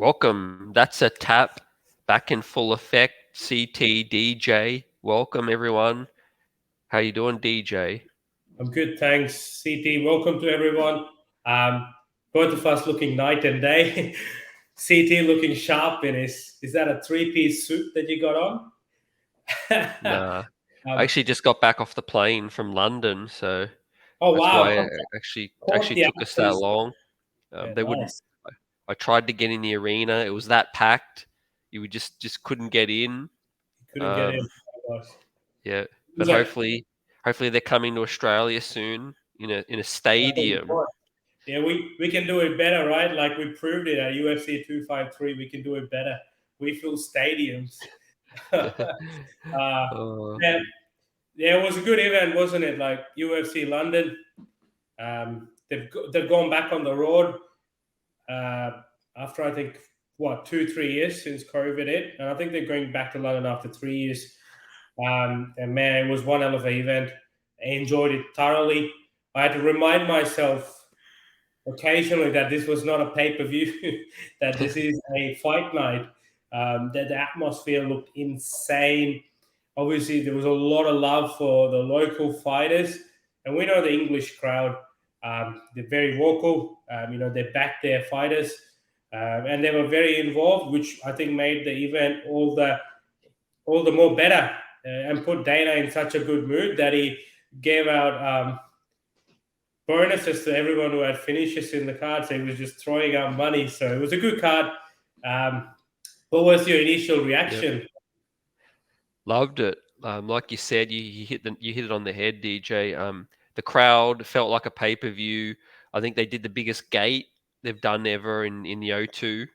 Welcome. That's a tap back in full effect. CT DJ. Welcome everyone. How you doing, DJ? I'm good, thanks, CT. Welcome to everyone. Um, Both of us looking night and day. CT looking sharp in his. Is that a three-piece suit that you got on? Nah. I um, actually just got back off the plane from London, so oh that's wow! why it actually Caught the took us that accent. long. Yeah, They wouldn't. nice. I tried to get in the arena. It was that packed. You would just couldn't get in. You couldn't get in. Um, Oh, gosh. yeah, It but was like, hopefully they're coming to Australia soon in a that's what we stadium. thought. Yeah, we can do it better, right? Like we proved it at UFC 253. We can do it better. We fill stadiums. Uh, Yeah, yeah, it was a good event, wasn't it? Like UFC London. They've gone back on the road uh, after I think what 2 3 years since COVID hit, and I think they're going back to London after 3 years. And man, it was one hell of an event. I enjoyed it thoroughly. I had to remind myself occasionally that this was not a pay per view, that this is a fight night. That the atmosphere looked insane. Obviously, there was a lot of love for the local fighters, and we know the English crowd. They're very vocal. They back their fighters, and they were very involved, which I think made the event all the more better, and put Dana in such a good mood that he gave out bonuses to everyone who had finishes in the card. So he was just throwing out money. So it was a good card. Um, what was your initial yep. reaction? Loved it. Like you said, you hit it on the head, DJ. The crowd felt like a pay per view. I think they did the biggest gate they've done ever in the O2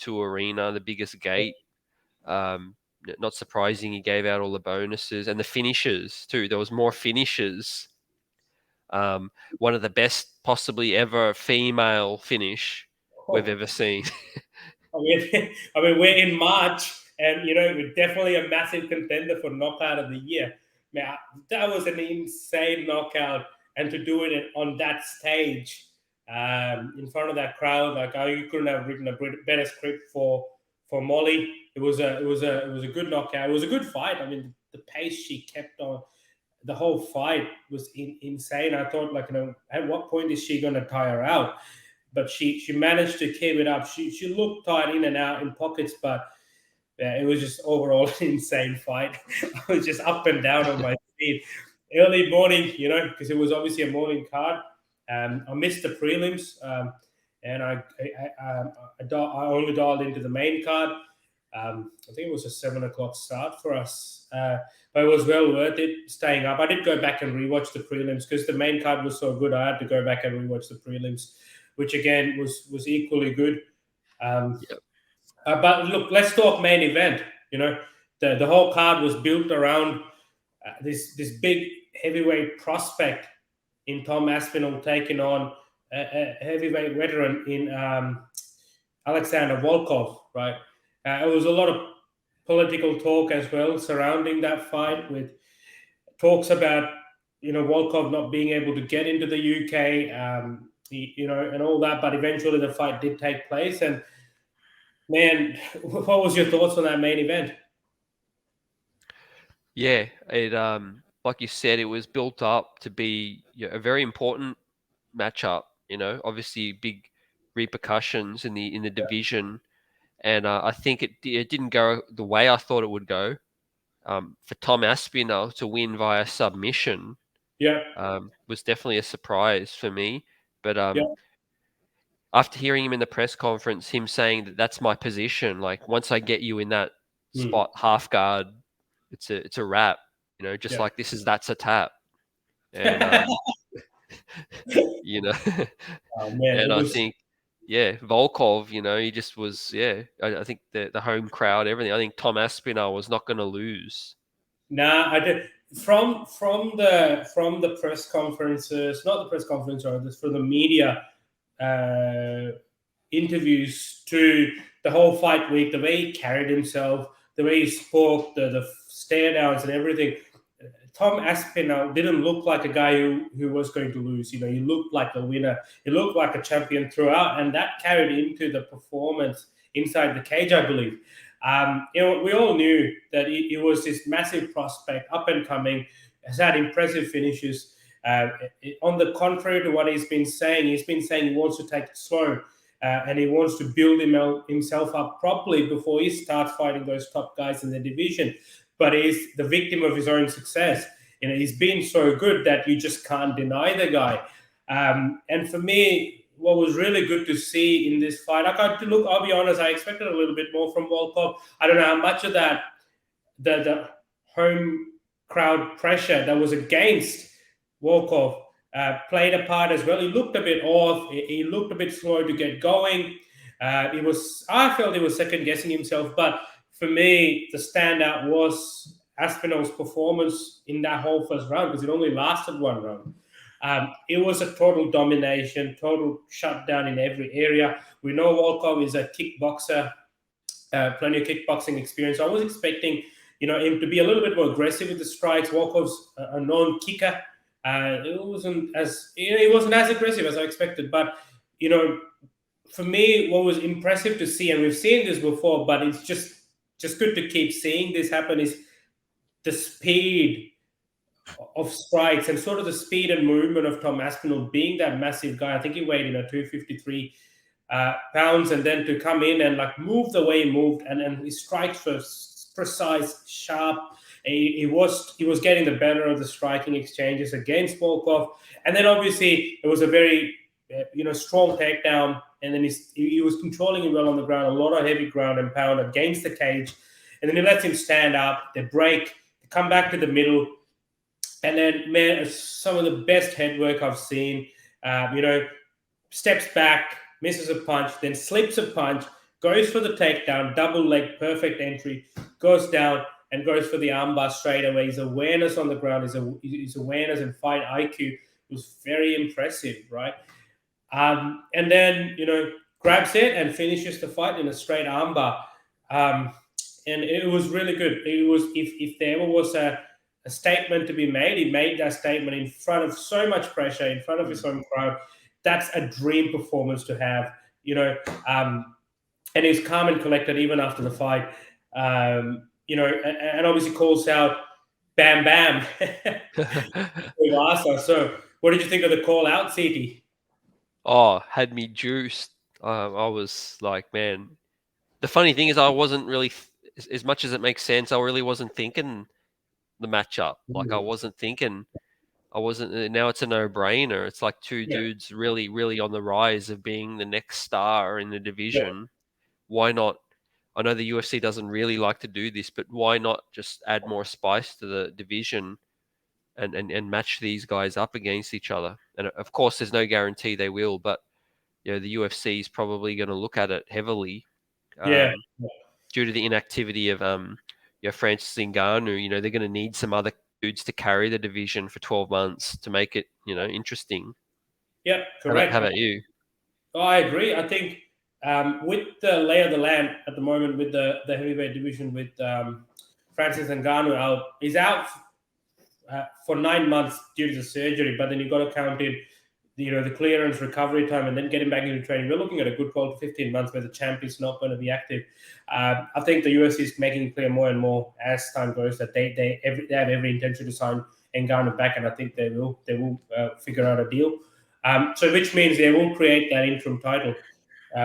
Arena, the biggest gate. Not surprising, he gave out all the bonuses and the finishes too. There was more finishes. One of the best possibly ever female finish we've Oh, ever seen. we're in March, and we're definitely a massive contender for knockout of the year. Man, that was an insane knockout, and to do it on that stage, in front of that crowd, like you couldn't have written a better script for Molly. It was a good knockout. It was a good fight. I mean, the pace she kept on. The whole fight was insane. I thought, like, at what point is she going to tire out? But she managed to keep it up. She looked tired in and out in pockets, but yeah, it was just overall an insane fight. I was just up and down on my feet. Early morning, because it was obviously a morning card. I missed the prelims, and I only dialed into the main card. I think it was a 7 o'clock start for us, but it was well worth it staying up. I did go back and rewatch the prelims because the main card was so good. I had to go back and rewatch the prelims, which again was equally good. Um, Yep. but look, let's talk main event. The whole card was built around this big heavyweight prospect in Tom Aspinall taking on a heavyweight veteran in Alexander Volkov, right? It was a lot of political talk as well surrounding that fight, with talks about Volkov not being able to get into the UK, and all that. But eventually, the fight did take place. And man, what was your thoughts on that main event? Yeah, it like you said, it was built up to be a very important matchup. Obviously big repercussions in the division, and I think it didn't go the way I thought it would go. For Tom Aspinall to win via submission Yeah, was definitely a surprise for me. But yeah, after hearing him in the press conference, him saying that that's my position, like once I get you in that mm, spot, half guard, it's a wrap. Just yeah. like that's a tap, and you know, Oh man, and it I was. think yeah, Volkov, he just was I think the home crowd, everything. I think Tom Aspinall was not going to lose. Nah, I did from the press conferences, not the press conference, or this from the media uh, interviews to the whole fight week, the way he carried himself, the way he spoke, the stare downs and everything. Tom Aspinall didn't look like a guy who was going to lose. He looked like a winner. He looked like a champion throughout, and that carried into the performance inside the cage, I believe. We all knew that he was this massive prospect, up and coming, has had impressive finishes. On the contrary to what he's been saying he wants to take it slow. And he wants to build himself up properly before he starts fighting those top guys in the division. But he's the victim of his own success. He's been so good that you just can't deny the guy. And for me, what was really good to see in this fight, I'll be honest, I expected a little bit more from Volkov. I don't know how much of that the home crowd pressure that was against Volkov played a part as well. He looked a bit off. He looked a bit slow to get going. I felt he was second guessing himself. But for me, the standout was Aspinall's performance in that whole first round, because it only lasted one round. It was a total domination, total shutdown in every area. We know Volkov is a kickboxer, plenty of kickboxing experience. I was expecting, him to be a little bit more aggressive with the strikes. Volkov's a known kicker. It wasn't as aggressive as I expected, but for me, what was impressive to see, and we've seen this before, but it's just good to keep seeing this happen, is the speed of strikes and sort of the speed and movement of Tom Aspinall, being that massive guy. I think he weighed in at 253 pounds, and then to come in and move the way he moved, and his strikes were precise, sharp. He was getting the better of the striking exchanges against Volkov, and then obviously it was a very strong takedown, and then he was controlling him well on the ground, a lot of heavy ground and pound against the cage, and then he lets him stand up. They break, they come back to the middle, and then, man, some of the best head work I've seen. Steps back, misses a punch, then slips a punch, goes for the takedown, double leg, perfect entry, goes down and goes for the armbar straight away. His awareness on the ground, his awareness and fight IQ was very impressive, right? And then, grabs it and finishes the fight in a straight armbar. And it was really good. It was, if there ever was a statement to be made, he made that statement in front of so much pressure, in front of his own crowd. That's a dream performance to have, and he's calm and collected even after the fight. And obviously calls out Bam Bam. So what did you think of the call out, CT? Oh, had me juiced. I was like, man. The funny thing is, I wasn't really, as much as it makes sense, I really wasn't thinking the matchup. I wasn't thinking. Now it's a no-brainer. It's like two dudes really, really on the rise of being the next star in the division. Yeah. Why not? I know the UFC doesn't really like to do this, but why not just add more spice to the division and match these guys up against each other? And of course, there's no guarantee they will, but the UFC is probably going to look at it heavily. Due to the inactivity of Francis Ngannou. They're going to need some other dudes to carry the division for 12 months to make it interesting. Yeah, correct. How about you? I agree. I think with the lay of the land at the moment with the heavyweight division, with Francis Ngannou out, he's out for 9 months due to the surgery, but then you've got to count in the clearance, recovery time, and then getting back into training. We're looking at a good 12 to 15 months where the champ is not going to be active. I think the UFC is making it clear more and more as time goes that they have every intention to sign Ngannou back, and I think they will figure out a deal. So which means they will create that interim title,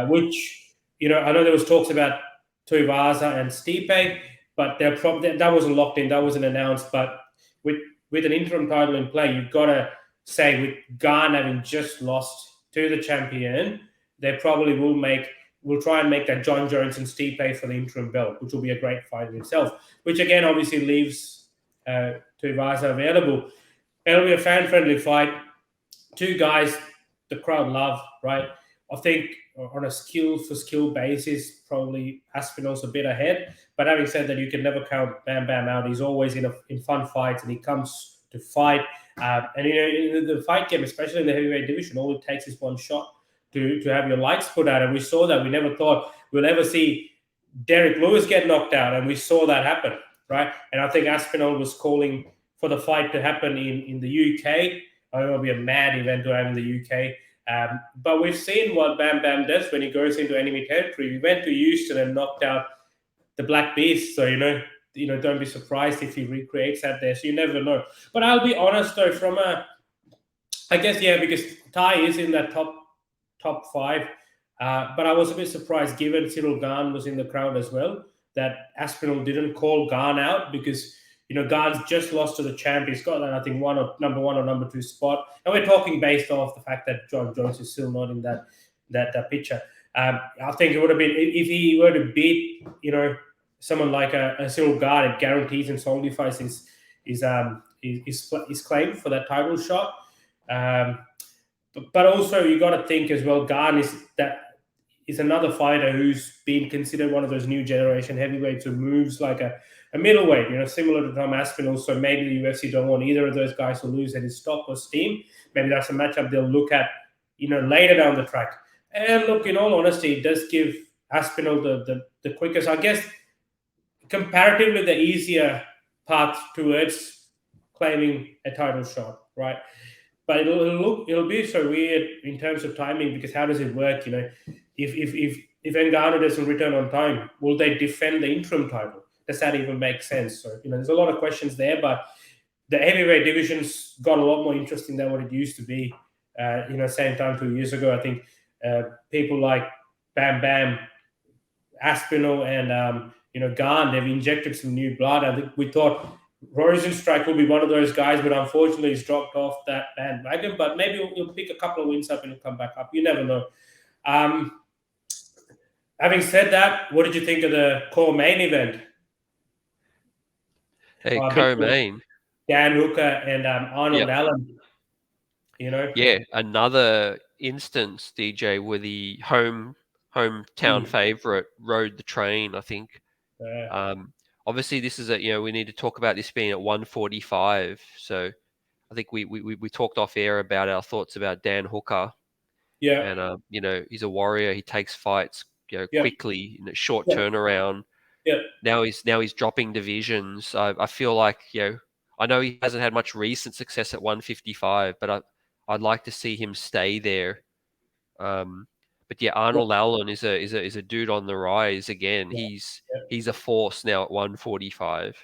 which I know there was talks about Tuivasa and Stipe, but that wasn't locked in, that wasn't announced. But with an interim title in play, you've got to say, with Gane having just lost to the champion, they probably will try and make that John Jones and Stipe for the interim belt, which will be a great fight in itself, which again obviously leaves Tuivasa available. It'll be a fan-friendly fight. Two guys the crowd love, right? I think on a skill-for-skill basis, probably Aspinall's a bit ahead. But having said that, you can never count Bam Bam out. He's always in fun fights, and he comes to fight. And in the fight game, especially in the heavyweight division, all it takes is one shot to have your lights put out. And we saw that. We never thought we'll ever see Derek Lewis get knocked out, and we saw that happen, right? And I think Aspinall was calling for the fight to happen in the UK. I know it'll be a mad event to have in the UK. But we've seen what Bam Bam does when he goes into enemy territory. We went to Houston and knocked out the Black Beast. So don't be surprised if he recreates that there. So you never know. But I'll be honest though, I guess because Thai is in that top five. But I was a bit surprised, given Cyril Gahn was in the crowd as well, that Aspinall didn't call Gahn out, because Gahn's just lost to the champ. He's got that, I think, number one or number two spot, and we're talking based off the fact that John Jones is still not in that picture. I think it would have been, if he were to beat someone like a Cyril Gahn, it guarantees and solidifies his claim for that title shot. But also you got to think as well, Gahn is another fighter who's been considered one of those new generation heavyweights who moves like a middleweight, similar to Tom Aspinall. So maybe the UFC don't want either of those guys to lose any stock or steam. Maybe that's a matchup they'll look at, later down the track. And look, in all honesty, it does give Aspinall the quickest, I guess, comparatively the easier path towards claiming a title shot, right? But it'll be so weird in terms of timing, because how does it work? If Ngannou doesn't return on time, will they defend the interim title? Does that even make sense? So there's a lot of questions there. But the heavyweight division's got a lot more interesting than what it used to be. Same time 2 years ago, I think people like Bam Bam, Aspinall, and Gahn, they've injected some new blood. I think we thought Rosenstrike will be one of those guys, but unfortunately he's dropped off that bandwagon. But maybe he'll pick a couple of wins up and he'll come back up. You never know. Having said that, what did you think of the core main event? Hey, co-main. Dan Hooker and Arnold Allen. Yeah, another instance, DJ, where the hometown favorite rode the train, I think. Obviously, this is we need to talk about this being at 145. So I think we talked off air about our thoughts about Dan Hooker. Yeah. And he's a warrior. He takes fights quickly in a short turnaround. Yeah. Now he's dropping divisions. I feel like I know he hasn't had much recent success at 155, but I'd like to see him stay there. But Arnold Allen is a dude on the rise again. Yeah. He's a force now at 145.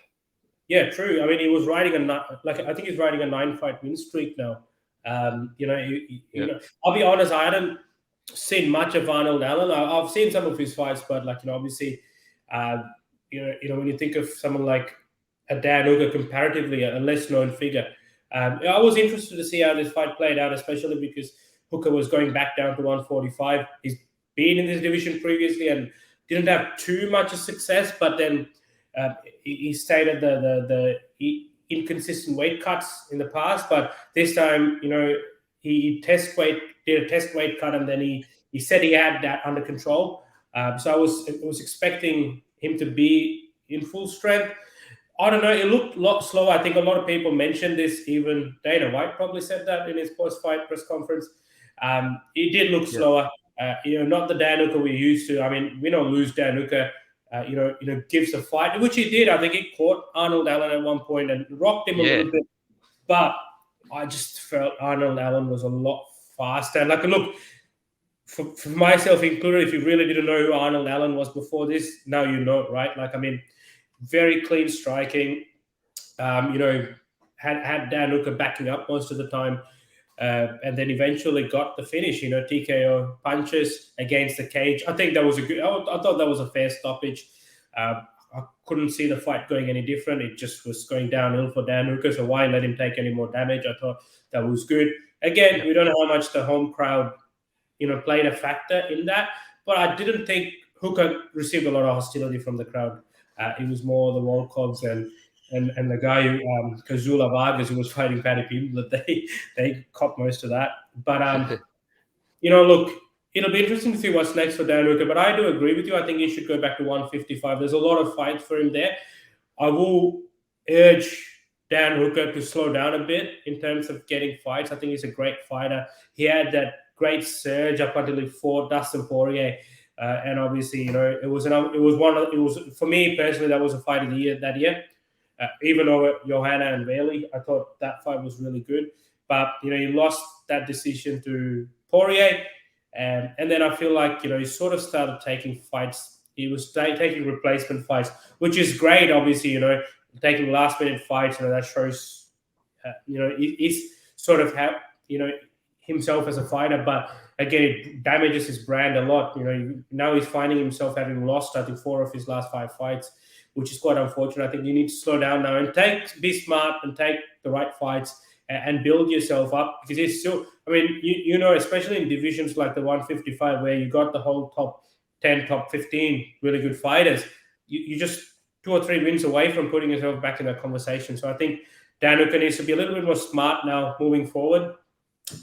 Yeah, true. I mean, he was riding I think he's riding a 9-fight win streak now. I'll be honest, I hadn't seen much of Arnold Allen. I've seen some of his fights, but obviously, when you think of someone like a Dan Hooker, comparatively a less known figure, I was interested to see how this fight played out, especially because Hooker was going back down to 145. He's been in this division previously and didn't have too much of success, but then he stayed at the inconsistent weight cuts in the past. But this time, he did a test weight cut, and then he said he had that under control. So I was expecting him to be in full strength. I don't know. It looked a lot slower. I think a lot of people mentioned this. Even Dana White probably said that in his post-fight press conference. It did look slower. Not the Dan Hooker we're used to. I mean, we don't lose Dan Hooker. Gives a fight, which he did. I think he caught Arnold Allen at one point and rocked him a little bit. But I just felt Arnold Allen was a lot faster. And look, for myself included, if you really didn't know who Arnold Allen was before this, now you know, right? Very clean striking. Had Dan Hooker backing up most of the time. And then eventually got the finish, TKO punches against the cage. I think that was I thought that was a fair stoppage. I couldn't see the fight going any different. It just was going downhill for Dan Hooker, so why let him take any more damage? I thought that was good. Again, we don't know how much the home crowd, played a factor in that, but I didn't think Hooker received a lot of hostility from the crowd. It was more the Wolcogs and the guy who Kazula Vargas, who was fighting Paddy Pimblett, they copped most of that. But look, it'll be interesting to see what's next for Dan Hooker. But I do agree with you. I think he should go back to 155. There's a lot of fights for him there. I will urge Dan Hooker to slow down a bit in terms of getting fights. I think he's a great fighter. He had that great surge up until he fought Dustin Poirier. And obviously, it was for me personally, that was a fight of the year that year. even over Johanna and Bailey. I thought that fight was really good, but he lost that decision to Poirier, and then I feel like he sort of started taking fights. He was taking replacement fights, which is great. Obviously, taking last minute fights. That shows, he's sort of have himself as a fighter, but again, it damages his brand a lot. Now he's finding himself having lost, I think, 4 of his last 5 fights, which is quite unfortunate. I think you need to slow down now and be smart and take the right fights and build yourself up, because it's still, I mean, especially in divisions like the 155 where you got the whole top 10, top 15 really good fighters, you just 2 or 3 wins away from putting yourself back in that conversation. So I think Dan Hooker needs to be a little bit more smart now moving forward.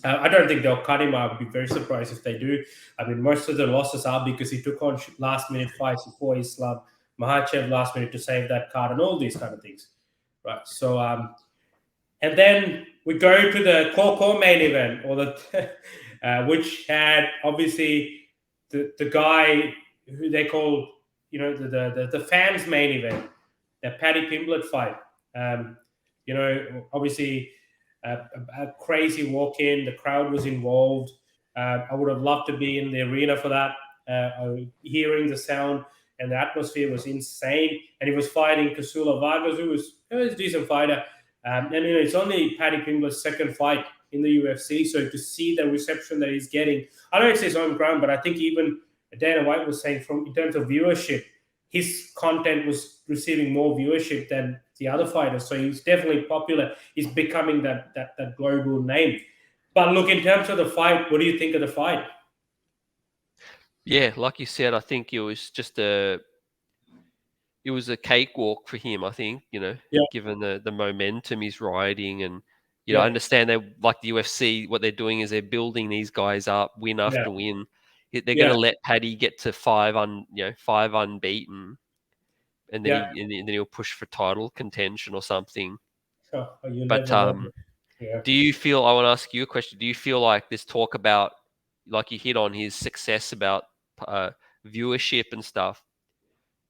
I don't think they'll cut him. I would be very surprised if they do. I mean, most of the losses are because he took on last-minute fights before he slugged Makhachev last minute to save that card and all these kind of things, right? So, and then we go to the core main event, or the which had obviously the guy who they call the fans' main event, the Paddy Pimblett fight. Obviously. A crazy walk-in. The crowd was involved. I would have loved to be in the arena for that. Hearing the sound and the atmosphere was insane. And he was fighting Kasula Vargas, who was a decent fighter. And it's only Paddy Pimblett's second fight in the UFC. So to see the reception that he's getting, I know it's his own ground, but I think even Dana White was saying, in terms of viewership, his content was receiving more viewership than the other fighters. So he's definitely popular. He's becoming that global name. But look, in terms of the fight, what do you think of the fight? Yeah, like you said, I think it was just a cakewalk for him. I think given the momentum he's riding, and I understand they, like the UFC, what they're doing is they're building these guys up win after win. They're going to let Paddy get to 5 unbeaten, and then then he'll push for title contention or something. But do you feel? I want to ask you a question. Do you feel like this talk about, like you hit on his success about viewership and stuff?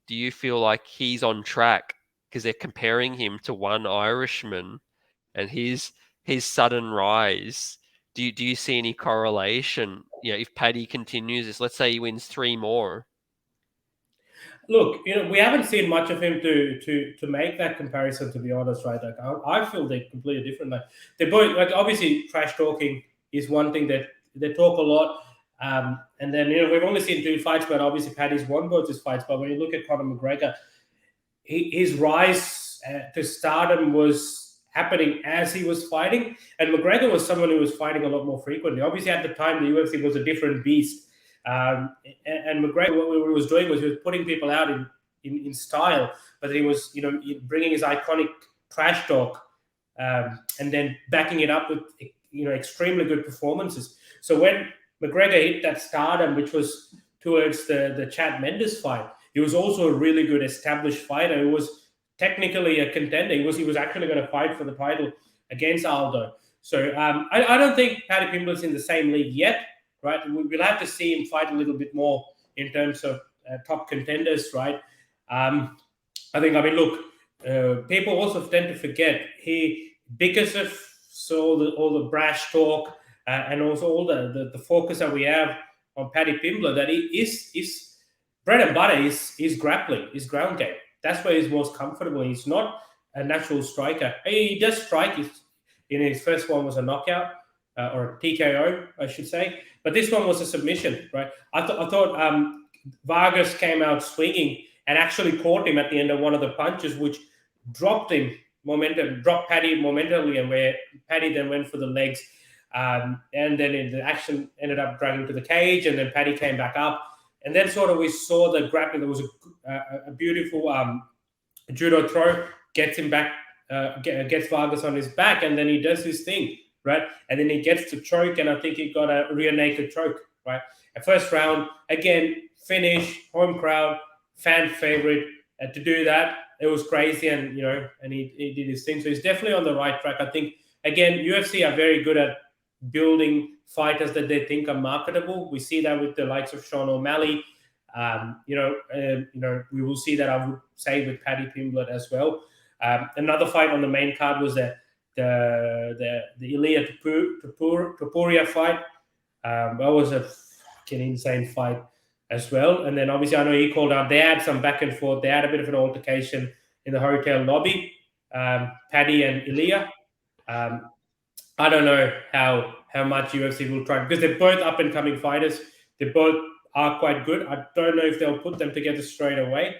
Do you feel like he's on track because they're comparing him to one Irishman and his sudden rise? Do you see any correlation? If Paddy continues this, let's say he wins 3 more. Look, we haven't seen much of him to make that comparison, to be honest, right? Like I feel they're completely different. Like they're both, like, obviously trash talking is one thing that they talk a lot. And then we've only seen 2 fights, but obviously Paddy's won both his fights. But when you look at Conor McGregor, his rise to stardom was happening as he was fighting, and McGregor was someone who was fighting a lot more frequently. Obviously, at the time, the UFC was a different beast. And McGregor, what he was doing was he was putting people out in style, but he was bringing his iconic trash talk, and then backing it up with extremely good performances. So when McGregor hit that stardom, which was towards the Chad Mendes fight, he was also a really good established fighter. He was technically a contender. He was actually going to fight for the title against Aldo. So I don't think Paddy Pimblett's in the same league yet. Right, we'll have to see him fight a little bit more in terms of top contenders, right? I think, look, people also tend to forget because of all the brash talk and also all the focus that we have on Paddy Pimblett, that he is bread and butter is grappling, is ground game. That's where he's most comfortable. He's not a natural striker. He does strike. His first one was a knockout. Or a TKO, I should say. But this one was a submission, right? I thought Vargas came out swinging and actually caught him at the end of one of the punches, which dropped Paddy momentarily, and where Paddy then went for the legs. And then the action ended up dragging to the cage, and then Paddy came back up. And then sort of we saw the grappling. There was a beautiful judo throw, gets him back, gets Vargas on his back, and then he does his thing. Right, and then he gets to choke, and I think he got a rear naked choke. Right, a first round again, finish, home crowd, fan favorite. To do that, it was crazy, and and he did his thing. So he's definitely on the right track. I think again, UFC are very good at building fighters that they think are marketable. We see that with the likes of Sean O'Malley. We will see that, I would say, with Paddy Pimblett as well. Another fight on the main card was the Ilya Topuria fight. That was a fucking insane fight as well. And then obviously I know he called out. They had some back and forth. They had a bit of an altercation in the hotel lobby. Paddy and Ilya. I don't know how much UFC will try, because they're both up and coming fighters. They both are quite good. I don't know if they'll put them together straight away.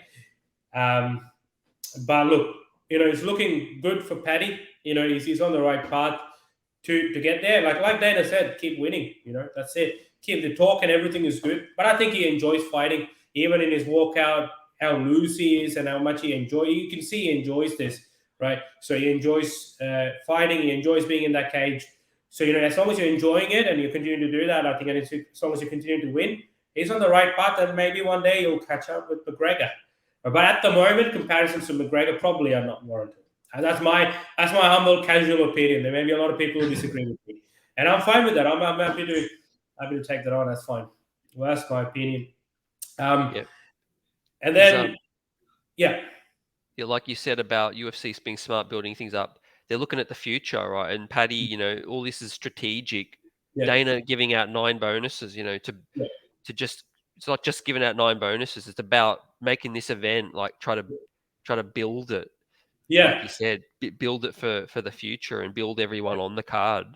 But look, it's looking good for Paddy. He's on the right path to get there. Like Dana said, keep winning. That's it. Keep the talk and everything is good. But I think he enjoys fighting, even in his walkout, how loose he is and how much he enjoys. You can see he enjoys this, right? So he enjoys fighting. He enjoys being in that cage. So, as long as you're enjoying it and you continue to do that, I think, and as long as you continue to win, he's on the right path, and maybe one day he'll catch up with McGregor. But at the moment, comparisons to McGregor probably are not warranted. And that's my humble, casual opinion. There may be a lot of people who disagree with me, and I'm fine with that. I'm happy to take that on. That's fine. Well, that's my opinion. Yep. And then, yeah, like you said about UFC being smart, building things up. They're looking at the future, right? And Paddy, all this is strategic. yeah. Dana giving out 9 bonuses, to just, it's not just giving out 9 bonuses. It's about making this event, like try to build it. Yeah, like you said, build it for the future and build everyone on the card.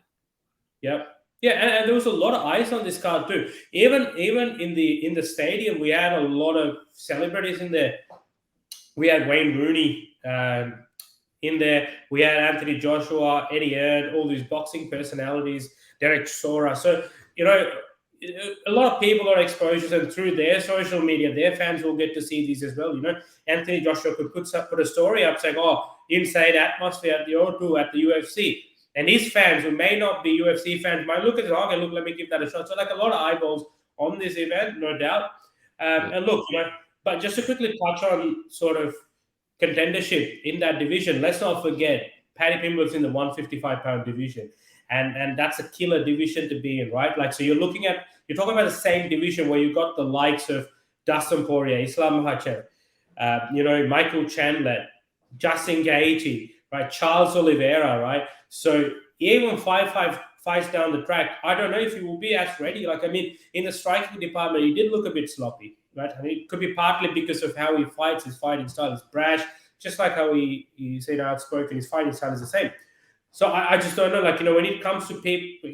Yep. Yeah, and there was a lot of eyes on this card too. Even in the stadium, we had a lot of celebrities in there. We had Wayne Rooney in there. We had Anthony Joshua, Eddie Hearn, all these boxing personalities, Derek Sora. So, a lot of people are exposures, and through their social media, their fans will get to see these as well. Anthony Joshua could put a story up saying, "Oh, insane atmosphere at the O2 at the UFC." And his fans, who may not be UFC fans, might look at it, okay, look, let me give that a shot. So, a lot of eyeballs on this event, no doubt. And look, but just to quickly touch on sort of contendership in that division, let's not forget Paddy Pimblett's in the 155-pound division. And that's a killer division to be in, right? So you're talking about the same division where you got the likes of Dustin Poirier, Islam Makhachev, Michael Chandler, Justin Gaethje, right? Charles Oliveira, right? So even 5 fights down the track, I don't know if he will be as ready. In the striking department, he did look a bit sloppy, right? It could be partly because of how he fights. His fighting style is brash, just like how he's outspoken. His fighting style is the same. So I just don't know, when it comes to people,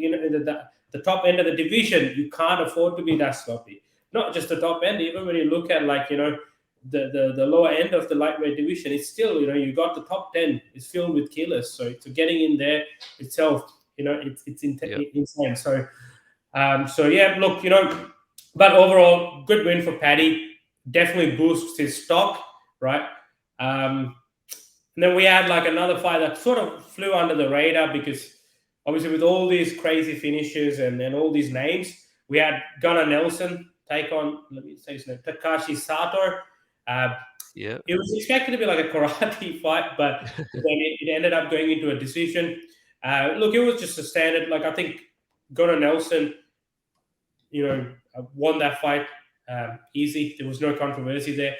the top end of the division, you can't afford to be that sloppy. Not just the top end, even when you look at the lower end of the lightweight division, it's still, you got the top 10 is filled with killers. So getting in there itself, it's insane. So yeah, look, but overall, good win for Paddy. Definitely boosts his stock, right? And then we had another fight that sort of flew under the radar, because obviously with all these crazy finishes and all these names, we had Gunnar Nelson take on, let me say his name, Takashi Sato. It was expected to be like a karate fight, but then it ended up going into a decision. Look, it was just a standard. I think Gunnar Nelson, won that fight easy. There was no controversy there.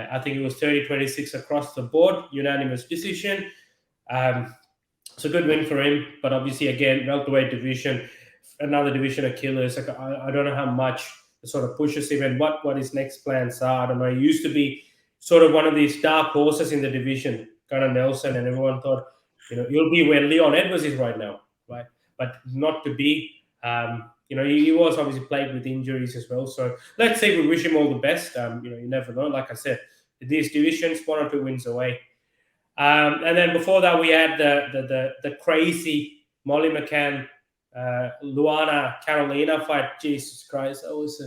I think it was 30-26 across the board, unanimous decision. It's a good win for him, but obviously, again, welterweight division, another division of killers. I don't know how much it sort of pushes him and what his next plans are. I don't know. He used to be sort of one of these dark horses in the division, Gunnar Nelson, and everyone thought, he'll be where Leon Edwards is right now, right? But not to be. He was obviously plagued with injuries as well. So let's say we wish him all the best. You never know. Like I said, these divisions, 1 or 2 wins away. And then before that, we had the crazy Molly McCann, Luana Carolina fight. Jesus Christ, that was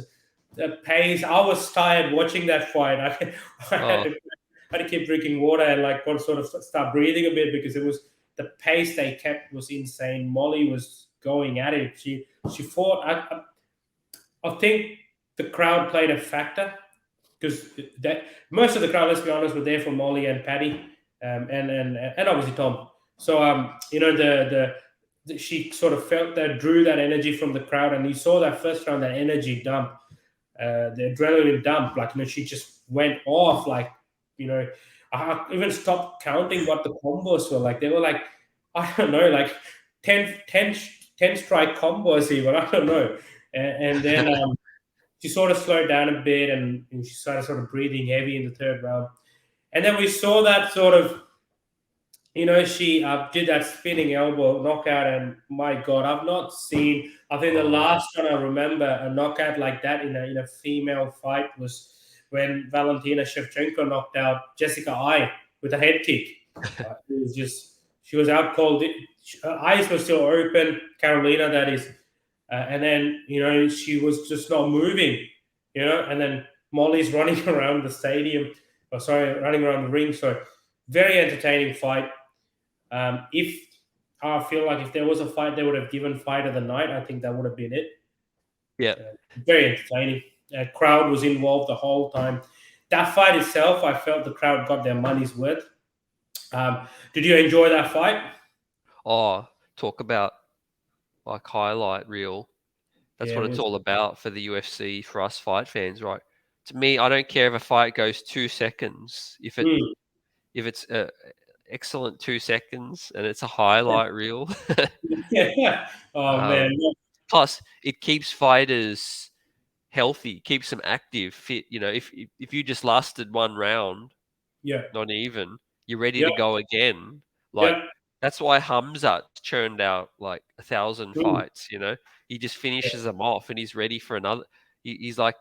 the pace. I was tired watching that fight. I had to keep drinking water and sort of start breathing a bit, because it was the pace they kept was insane. Molly was going at it. She fought. I think the crowd played a factor, because most of the crowd, let's be honest, were there for Molly and Paddy, and obviously Tom. So she sort of felt that, drew that energy from the crowd, and you saw that first round, that energy dump, the adrenaline dump. She just went off. I even stopped counting what the combos were. Like they were like, I don't know, like 10 strike combos even. I don't know. And then she sort of slowed down a bit, and she started sort of breathing heavy in the third round. And then we saw that sort of, she did that spinning elbow knockout, and my God, I've not seen. I think the Oh, last one I remember a knockout like that in a female fight was when Valentina Shevchenko knocked out Jessica Ai with a head kick. It was just she was out cold. Her eyes were still open, Carolina, that is, and then she was just not moving, and then Molly's running around the stadium, or sorry, running around the ring. So very entertaining fight. If I feel like if there was a fight they would have given fight of the night, I think that would have been it. yeah. Very entertaining. Crowd was involved the whole time. That fight itself, I felt the crowd got their money's worth. Did you enjoy that fight? Oh, talk about like highlight reel. That's Yeah, what it it's was. all about for the UFC, for us fight fans, right? To me, I don't care if a fight goes 2 seconds. Mm, If it's a excellent 2 seconds and it's a highlight reel. yeah. Oh man. um, Plus, it keeps fighters healthy, keeps them active, fit. If you just lasted one round, Yeah. not even, you're ready Yeah. to go again. Like Yeah. that's why Hamzat churned out like 1,000 Mm, fights. He just yeah. finishes them off, and he's ready for another. He's like,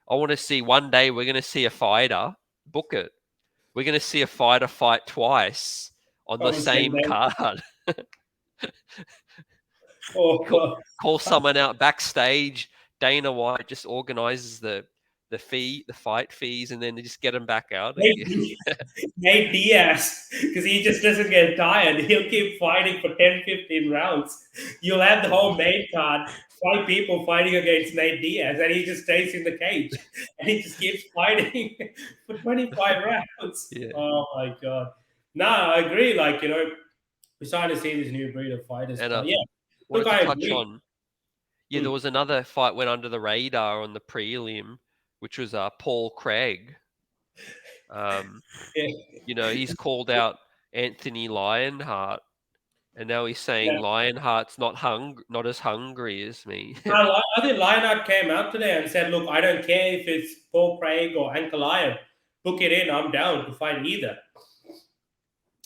I want to see one day. We're going to see a fighter book it. We're going to see a fighter fight twice on the On the same same day. card. call, Oh, call someone out backstage. Dana White just organizes the fight fees, and then they just get them back out again. Nate Diaz, because he just doesn't get tired. He'll keep fighting for 10, 15 rounds. You'll have the whole main card, 5 people fighting against Nate Diaz, and he just stays in the cage and he just keeps fighting for 25 rounds. Yeah, Oh my God. No, I agree. Like, we're starting to see this new breed of fighters. and But yeah, look, wanted to I touch agree. on. Yeah, there Mm. was another fight went under the radar on the prelim, which was Paul Craig. Um, Yeah, he's called out Anthony Lionheart, and now he's saying yeah. Lionheart's not as hungry as me. I think Lionheart came out today and said, "Look, I don't care if it's Paul Craig or Ankalaev. Book it in. I'm down to fight either."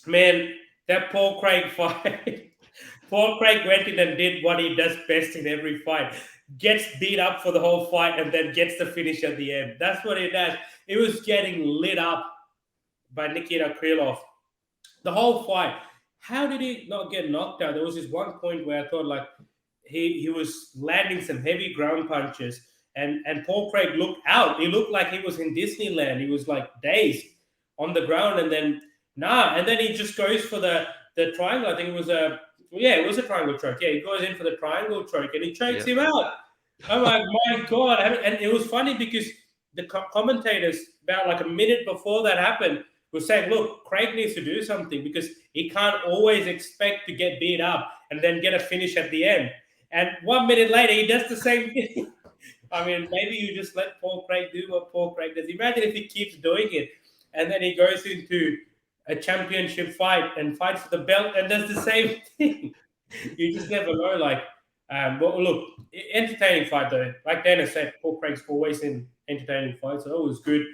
Man, that Paul Craig fight. Paul Craig went in and did what he does best in every fight. Gets beat up for the whole fight and then gets the finish at the end. That's what he does. He was getting lit up by Nikita Krylov the whole fight. How did he not get knocked out? There was this one point where I thought like he was landing some heavy ground punches, and Paul Craig looked out. He looked like he was in Disneyland. He was like dazed on the ground, and then and then he just goes for the triangle. I think it was it was a triangle choke. Yeah, he goes in for the triangle choke and he chokes Yeah, him out. I'm like, my God. And it was funny because the commentators, about like a minute before that happened, were saying, look, Craig needs to do something because he can't always expect to get beat up and then get a finish at the end. And 1 minute later, he does the same thing. I mean, maybe you just let Paul Craig do what Paul Craig does. Imagine if he keeps doing it and then he goes into a championship fight and fights for the belt and does the same thing. You just never know. Like, but look, entertaining fight though. Like Dana said, Paul Craig's always in entertaining fights, so it was good.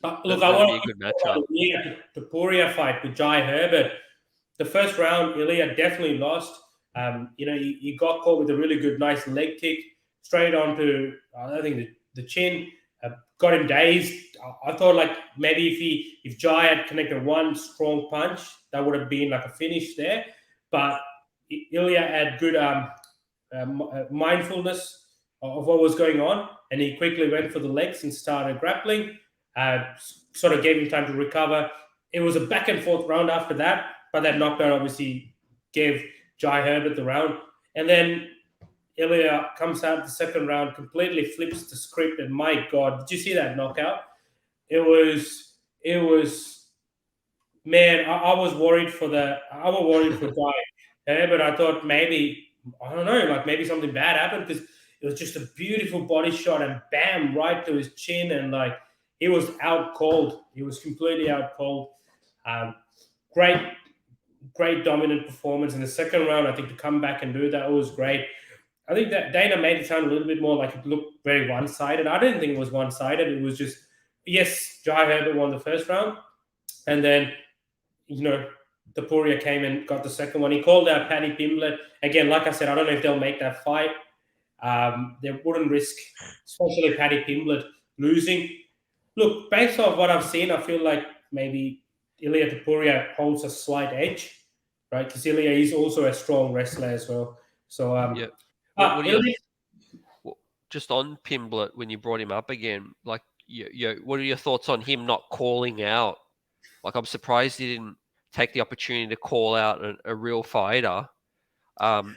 But look, I that'll want be a to good talk matchup. about the Topuria fight with Jai Herbert. The first round, Ilya definitely lost. He got caught with a really good, nice leg kick straight onto, I think, the chin. Got him dazed. I thought like maybe if Jai had connected one strong punch, that would have been like a finish there. But Ilya had good mindfulness of what was going on, and he quickly went for the legs and started grappling. Uh, Sort of gave him time to recover. It was a back and forth round after that, but that knockdown obviously gave Jai Herbert the round. And then Ilya comes out the second round, completely flips the script, and my God, did you see that knockout? It was man, I was worried for Jai Herbert. I thought maybe I don't know, like maybe something bad happened because it was just a beautiful body shot and bam, right to his chin, and like he was out cold. He was completely out cold. Um, great, great dominant performance in the second round. I think to come back and do that was great. I think that Dana made it sound a little bit more like it looked very one-sided. I didn't think it was one-sided. It was just, yes, Jai Herbert won the first round, and then, Tapuria came and got the second one. He called out Paddy Pimblett. Again, like I said, I don't know if they'll make that fight. They wouldn't risk, especially Paddy Pimblett, losing. Look, based off what I've seen, I feel like maybe Ilya Tapuria holds a slight edge, right? Because Ilya is also a strong wrestler as well. So, Yeah. What do you Ilya, just on Pimblett when you brought him up again? Like, what are your thoughts on him not calling out? Like, I'm surprised he didn't take the opportunity to call out a real fighter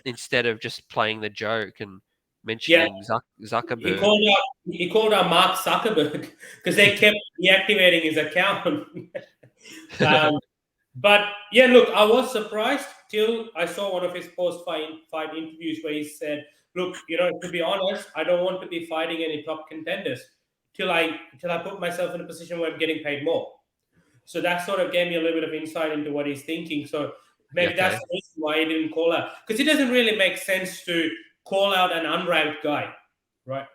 instead of just playing the joke and yeah, mentioning he Zuckerberg. called out Mark Zuckerberg because they kept deactivating his account. But yeah, look, I was surprised till I saw one of his post-fight interviews where he said, "Look, to be honest, I don't want to be fighting any top contenders till I put myself in a position where I'm getting paid more." So that sort of gave me a little bit of insight into what he's thinking. So Yeah, maybe that's okay. the reason why he didn't call out, because it doesn't really make sense to call out an unranked guy, right?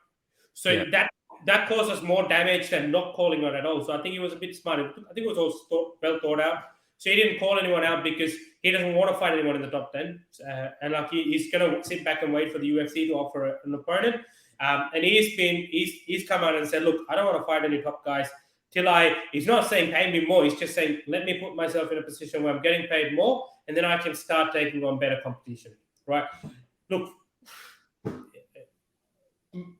So Yeah. that causes more damage than not calling out at all. So I think he was a bit smart. I think it was all well thought out. So he didn't call anyone out because he doesn't want to fight anyone in the top 10. And like he's going to sit back and wait for the UFC to offer an opponent. And he's come out and said, "Look, I don't want to fight any top guys he's not saying pay me more. He's just saying, let me put myself in a position where I'm getting paid more, and then I can start taking on better competition." Right? Look,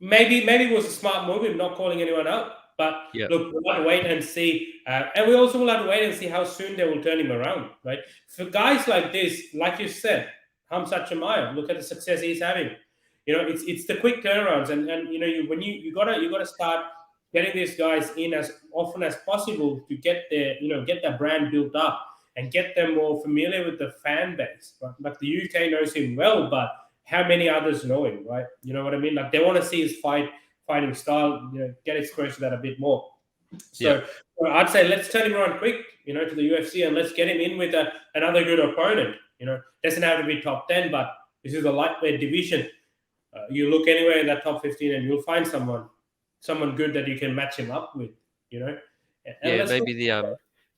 maybe it was a smart move in not calling anyone out. But Yeah. look, we'll have to wait and see. And we also will have to wait and see how soon they will turn him around, right? For guys like this, like you said, Hamzat Chimaev, look at the success he's having. It's the quick turnarounds, and you gotta start getting these guys in as often as possible to get their brand built up and get them more familiar with the fan base. Right? Like the UK knows him well, but how many others know him, right? You know what I mean? Like they want to see his fighting style, get exposed to that a bit more. Yeah. So I'd say let's turn him around quick, to the UFC, and let's get him in with another good opponent. Doesn't have to be top 10, but this is a lightweight division. You look anywhere in that top 15, and you'll find someone good that you can match him up with. And Yeah, let's go. maybe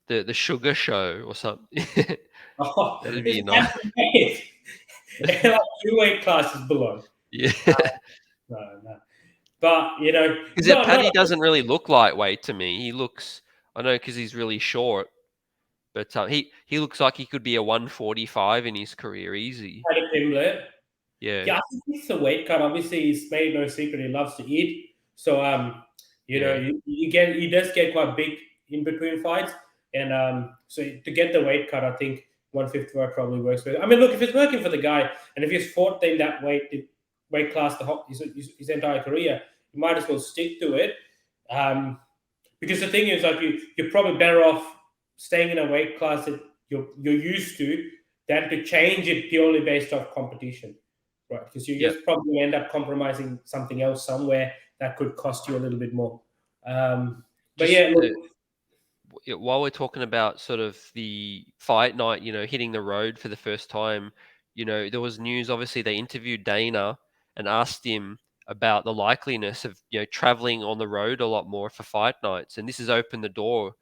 the sugar show or something. Oh, That'd it's be nice. like 2 weight classes below. Yeah. No. But Because not Paddy doesn't really look lightweight to me. He looks, I know, because he's really short, but he looks like he could be a 145 in his career easy. Paddy Pimblett. Yeah. Yeah, I think it's the weight cut. Obviously, he's made no secret he loves to eat. So Yeah. he does get quite big in between fights, and so to get the weight cut, I think 155 probably works for. I mean, look, if it's working for the guy, and if he's fought in that weight class his entire career, you might as well stick to it. Because the thing is, like you're probably better off staying in a weight class that you're used to than to change it purely based off competition, right? Because you Yeah. just probably end up compromising something else somewhere that could cost you a little bit more. But Just yeah, look, while we're talking about sort of the fight night, hitting the road for the first time, there was news. Obviously, they interviewed Dana and asked him about the likeliness of traveling on the road a lot more for fight nights, and this has opened the door,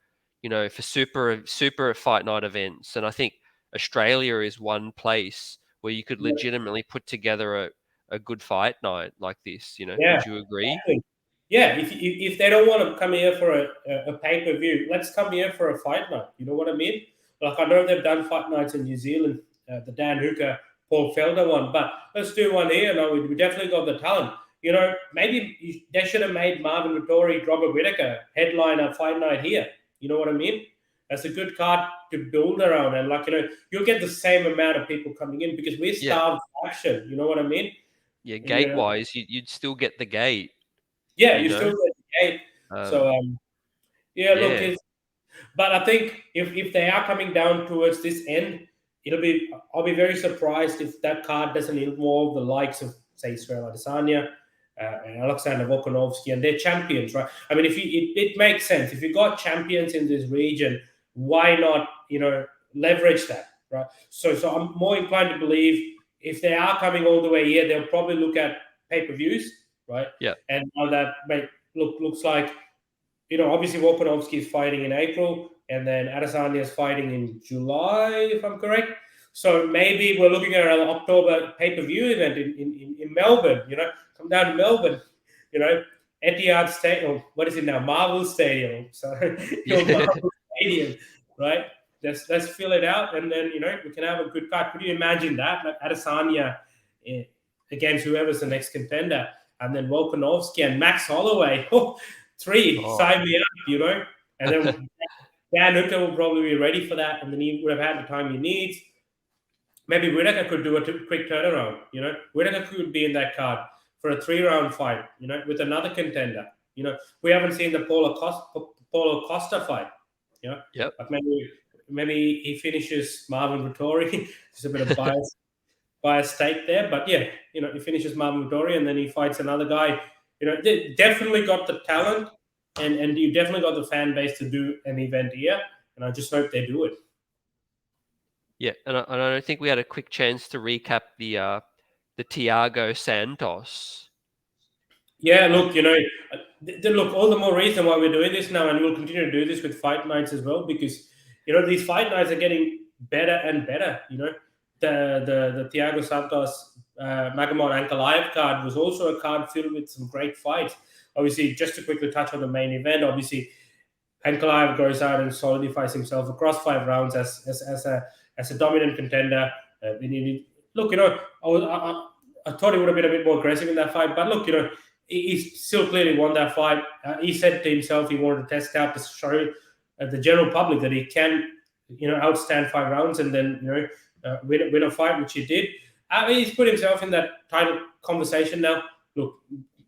for super fight night events. And I think Australia is one place where you could legitimately put together a good fight night like this. yeah, Would you agree? exactly. Yeah, if they don't want to come here for a pay per view, let's come here for a fight night. You know what I mean? Like I know they've done fight nights in New Zealand, the Dan Hooker, Paul Felder one, but let's do one here. No, we definitely got the talent. Maybe they should have made Marvin Vittori, Robert Whittaker headline a fight night here. You know what I mean? That's a good card to build around, and you'll get the same amount of people coming in because we're Yeah. starved for action. You know what I mean? Yeah. And, Gate wise, you'd still get the gate. yeah, You you know. still get the game. So Um, yeah, look, yeah. but I think if they are coming down towards this end, I'll be very surprised if that card doesn't involve the likes of say Israel Adesanya, and Alexander Volkanovski, and they're champions, right? I mean, if it makes sense. If you got champions in this region, why not, leverage that, right? So I'm more inclined to believe if they are coming all the way here, they'll probably look at pay-per-views, right? Yeah. And now that looks like, obviously Volkanovski is fighting in April, and then Adesanya is fighting in July, if I'm correct. So maybe we're looking at an October pay-per-view event in Melbourne. Come down to Melbourne. Etihad Stadium. What is it now? Marvel Stadium. So Marvel Stadium, right? Let's fill it out, and then we can have a good card. Could you imagine that? Like Adesanya against whoever's the next contender, and then Volkanovski and Max Holloway. Three, sign me up, and then Dan Hooker will probably be ready for that, and then he would have had the time he needs. Maybe Whittaker could do a quick turnaround, Whittaker could be in that card for a 3-round fight, with another contender. We haven't seen the Paulo Costa fight, Yep. But maybe he finishes Marvin Vittori. Just a bit of bias take there, but yeah, he finishes Marvin Vittori, and then he fights another guy. They definitely got the talent, and you definitely got the fan base to do an event here, and I just hope they do it. Yeah, and I think we had a quick chance to recap the Thiago Santos. Yeah, look, look, all the more reason why we're doing this now, and we'll continue to do this with fight nights as well, because these fight nights are getting better and better. The Thiago Santos Magomed Ankalaev card was also a card filled with some great fights. Obviously, just to quickly touch on the main event, obviously Ankalaev goes out and solidifies himself across 5 rounds as a dominant contender. Look, I thought he would have been a bit more aggressive in that fight, but look, he still clearly won that fight. He said to himself he wanted to test out to show the general public that he can, outstand 5 rounds and then, win a fight, which he did. He's put himself in that title conversation now. Look,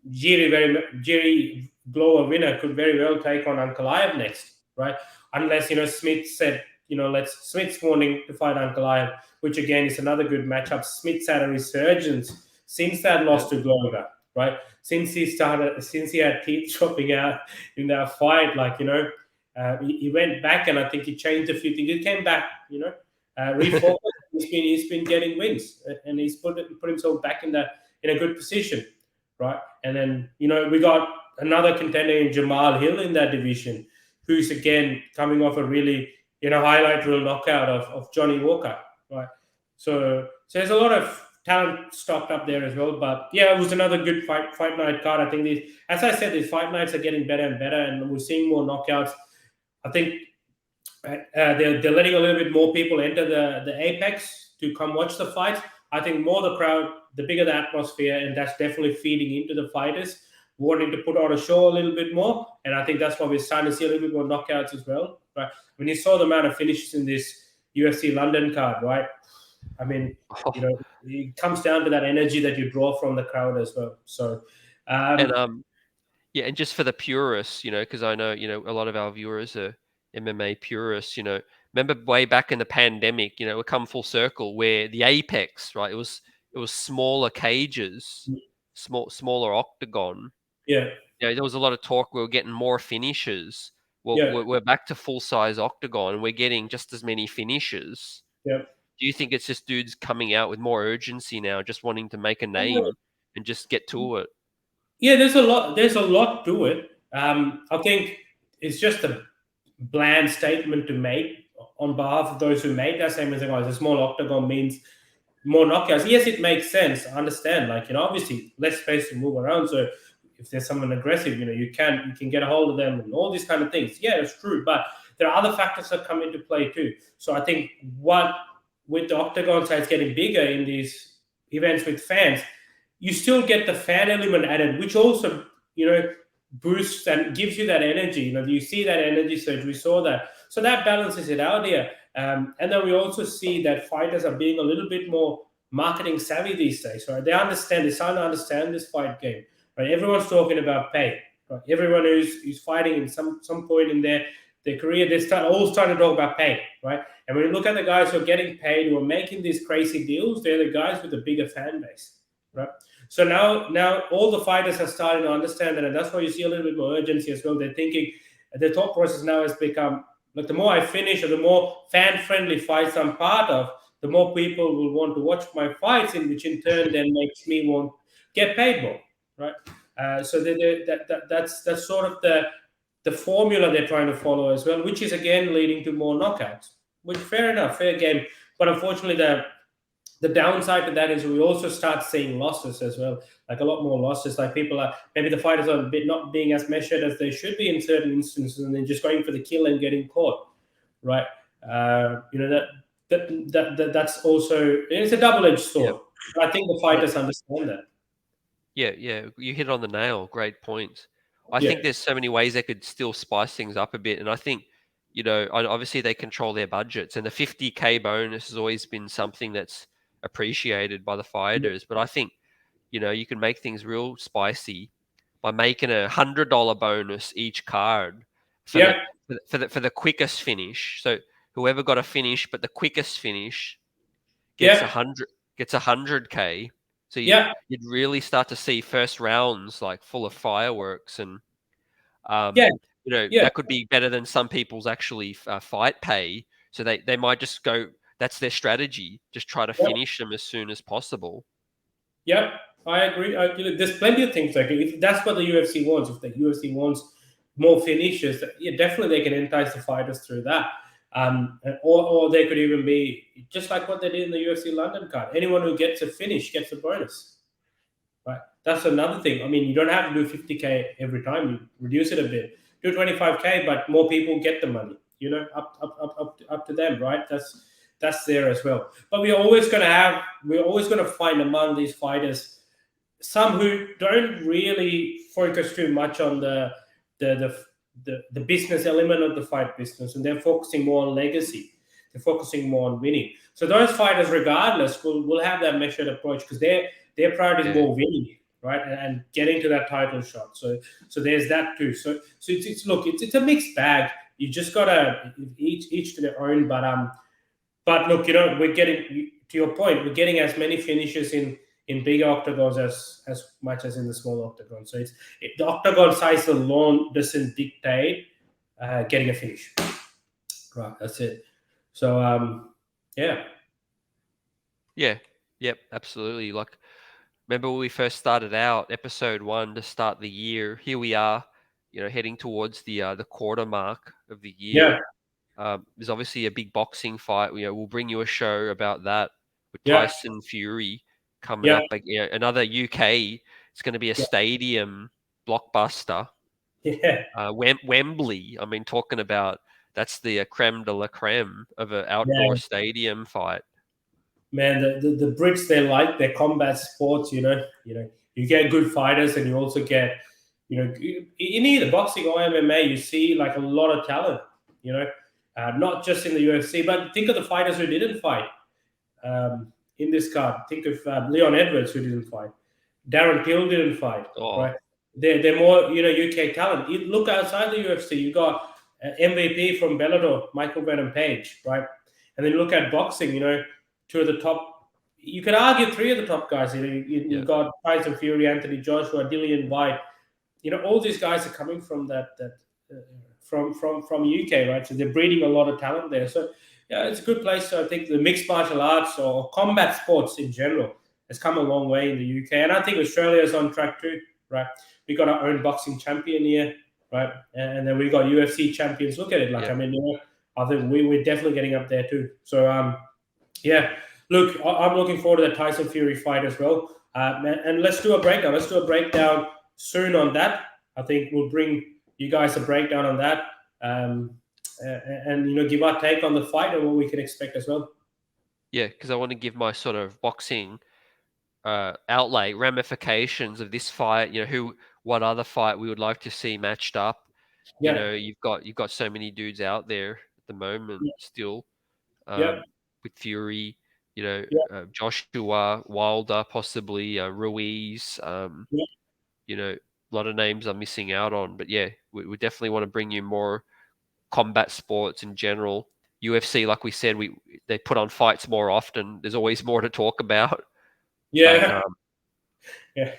Jiri Glover winner could very well take on Ankalaev next, right? Unless, Smith said, Smith's wanting to fight Ankalaev, which again is another good matchup. Smith's had a resurgence since that loss to Glover, right? Since he had teeth dropping out in that fight, he went back, and I think he changed a few things. He came back, refocused. He's been getting wins, and he's put himself back in a good position, right? And then we got another contender in Jamal Hill in that division, who's again coming off a really highlight reel knockout of Johnny Walker, right? So there's a lot of talent stocked up there as well. But yeah, it was another good fight night card. I think as I said, these fight nights are getting better and better, and we're seeing more knockouts. I think they're letting a little bit more people enter the Apex to come watch the fights. I think more the crowd, the bigger the atmosphere, and that's definitely feeding into the fighters wanting to put on a show a little bit more. And I think that's why we're starting to see a little bit more knockouts as well, right? When you saw the amount of finishes in this UFC London card, right? I mean, it comes down to that energy that you draw from the crowd as well. So, and just for the purists, because I know, a lot of our viewers are MMA purists, remember way back in the pandemic, we come full circle where the Apex, right? It was smaller cages, smaller octagon. Yeah. There was a lot of talk. We were getting more finishes. Well, Yeah. we're back to full size octagon, and we're getting just as many finishes. Yeah. Do you think it's just dudes coming out with more urgency now, just wanting to make a name and just get to it? Yeah, there's a lot to it. I think it's just a bland statement to make on behalf of those who made that statement. Saying, "Oh, a small octagon means more knockouts." Yes, it makes sense. I understand. Obviously, less space to move around. So if there's someone aggressive, you can get a hold of them and all these kind of things. Yeah, it's true. But there are other factors that come into play too. So I think with the octagon size getting bigger in these events with fans, you still get the fan element added, which also, boosts and gives you that energy. You see that energy surge. We saw that. So that balances it out here. And then we also see that fighters are being a little bit more marketing savvy these days, right? They're starting to understand this fight game, right? Everyone's talking about pay, right? Everyone who's fighting in some point in their career, all starting to talk about pay, right? And when you look at the guys who are getting paid, who are making these crazy deals, they're the guys with the bigger fan base, right? So now all the fighters are starting to understand that, and that's why you see a little bit more urgency as well. They're thinking the thought process now has become like the more I finish or the more fan friendly fights I'm part of, the more people will want to watch my fights, in which in turn then makes me want get paid more, right? So that's sort of the formula they're trying to follow as well, which is again leading to more knockouts. Which fair enough, fair game, but unfortunately the downside to that is we also start seeing losses as well, like a lot more losses. Like people are maybe the fighters are a bit not being as measured as they should be in certain instances, and they're just going for the kill and getting caught, right? You know that's also it's a double-edged Yeah. sword. I think the Well, fighters understand that. yeah, yeah, you hit it on the nail. Great points. I Yeah, think there's so many ways they could still spice things up a bit, and I think, obviously they control their budgets, and the 50K bonus has always been something that's appreciated by the yeah, fighters. But I think, you can make things real spicy by making $100 bonus each card for yeah, the quickest finish. So whoever got a finish, but the quickest finish gets yeah, 100K. So yeah, you'd really start to see first rounds like full of fireworks, and yeah, um, yeah, that could be better than some people's actually fight pay. So they might just go. That's their strategy. Just try to yeah. finish them as soon as possible. Yeah, I agree. There's plenty of things like if that's what the UFC wants. If the UFC wants more finishes, yeah, definitely they can entice the fighters through that. Or they could even be just like what they did in the UFC London card. Anyone who gets a finish gets a bonus, right? That's another thing. I mean, you don't have to do 50K every time. You reduce it a bit, do 25K, but more people get the money. You know, up to them, right? That's there as well. But we're always going to find among these fighters some who don't really focus too much on the the, the business element of the fight business, and they're focusing more on legacy. They're focusing more on winning. So those fighters, regardless, will have that measured approach because their priority is Yeah, more winning, right, and getting to that title shot. So there's that too. So it's a mixed bag. You just gotta each to their own. But look, we're getting to your point. We're getting as many finishes in big octagons as much as in the small octagon. So the octagon size alone doesn't dictate getting a finish. Right, that's it. So yeah, yeah, yep, absolutely. Like, remember when we first started out, episode 1 to start the year? Here we are, heading towards the quarter mark of the yeah, year. There's obviously a big boxing fight. We'll bring you a show about that with yeah, Tyson Fury coming yeah, up. Another UK. It's going to be a yeah, stadium blockbuster. yeah. Wembley. I mean, talking about that's the creme de la creme of an outdoor Yeah, stadium fight. man, the Brits, they like their combat sports. You get good fighters, and you also get in either boxing or MMA, you see like a lot of talent. You know, not just in the UFC, but think of the fighters who didn't fight in this card. Think of Leon Edwards, who didn't fight. Darren Till didn't fight, Oh, right? They're more UK talent. You look outside the UFC, you got MVP from Bellator, Michael Venom Page, right? And then you look at boxing, two of the top. You could argue three of the top guys. You yeah, got Tyson Fury, Anthony Joshua, Dillian White. All these guys are coming from that uh, from UK, right? So they're breeding a lot of talent there. So yeah, it's a good place. So I think the mixed martial arts or combat sports in general has come a long way in the UK, and I think Australia is on track too, right? We got our own boxing champion here, right? And then we got UFC champions. Look at it, like yeah, I mean, I think we're definitely getting up there too. So yeah, look, I'm looking forward to the Tyson Fury fight as well. And let's do a breakdown. Let's do a breakdown soon on that. I think we'll bring you guys a breakdown on that, and give our take on the fight and what we can expect as well. yeah. Because I want to give my sort of boxing outlay ramifications of this fight. What other fight we would like to see matched up. Yeah, You've got so many dudes out there at the moment yeah, still, yeah, with Fury, yeah, Joshua, Wilder, possibly Ruiz. yeah, A lot of names I'm missing out on, but yeah, we definitely want to bring you more combat sports in general. UFC, like we said, they put on fights more often. There's always more to talk about, but yeah. Yeah.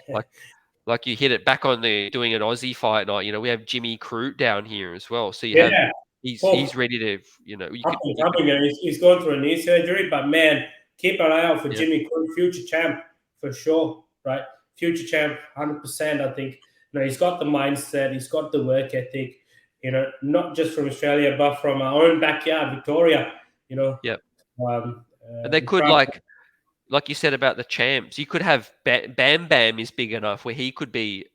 Like you hit it back on the doing an Aussie fight night. You know, we have Jimmy Crute down here as well. So you have Yeah. he's Well, ready to, you know, up and coming, and he's going through a knee surgery. But man, keep an eye out for yeah, Jimmy Crute, future champ for sure, right? Future champ, 100%. I think he's got the mindset, he's got the work ethic. Not just from Australia, but from our own backyard, Victoria. You know, yeah. um, And they in could France. like you said about the champs, you could have Bam Bam is big enough where he could you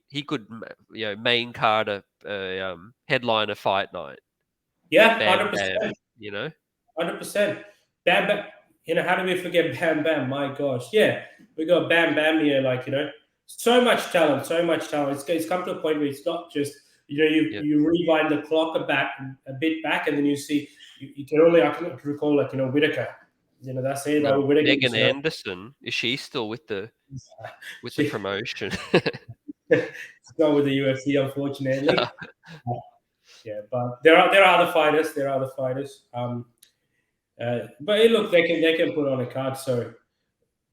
know main card a headline a fight night. Yeah, Bam hundred Bam, percent. you know. 100%. Bam Bam. How do we forget Bam Bam? My gosh. Yeah, we got Bam Bam here. So much talent, so much talent. It's come to a point where it's not just, Yeah, you rewind the clock a bit back, and then you see, you can only, I can recall, Whitaker. That's it. no, Whitaker, Megan Anderson, is she still with the she, promotion? it's not with the UFC, unfortunately. Yeah, but there are other fighters. There are other fighters. But hey, look, they can put on a card. So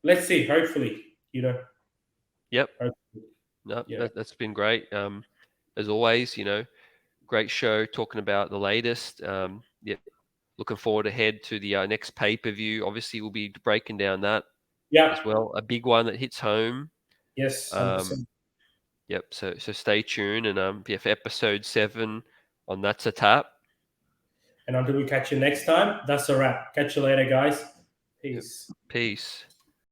let's see. Hopefully, Yep. hopefully, No, yeah, that's been great. As always, you know, great show talking about the latest. Yeah, looking forward ahead to the next pay per view. Obviously, we'll be breaking down that yeah, as well. A big one that hits home. yes, Um, 100%. yep. So stay tuned, and yeah, for episode 7 on That's a Tap. And until we catch you next time, that's a wrap. Catch you later, guys. Yep. Peace. Peace.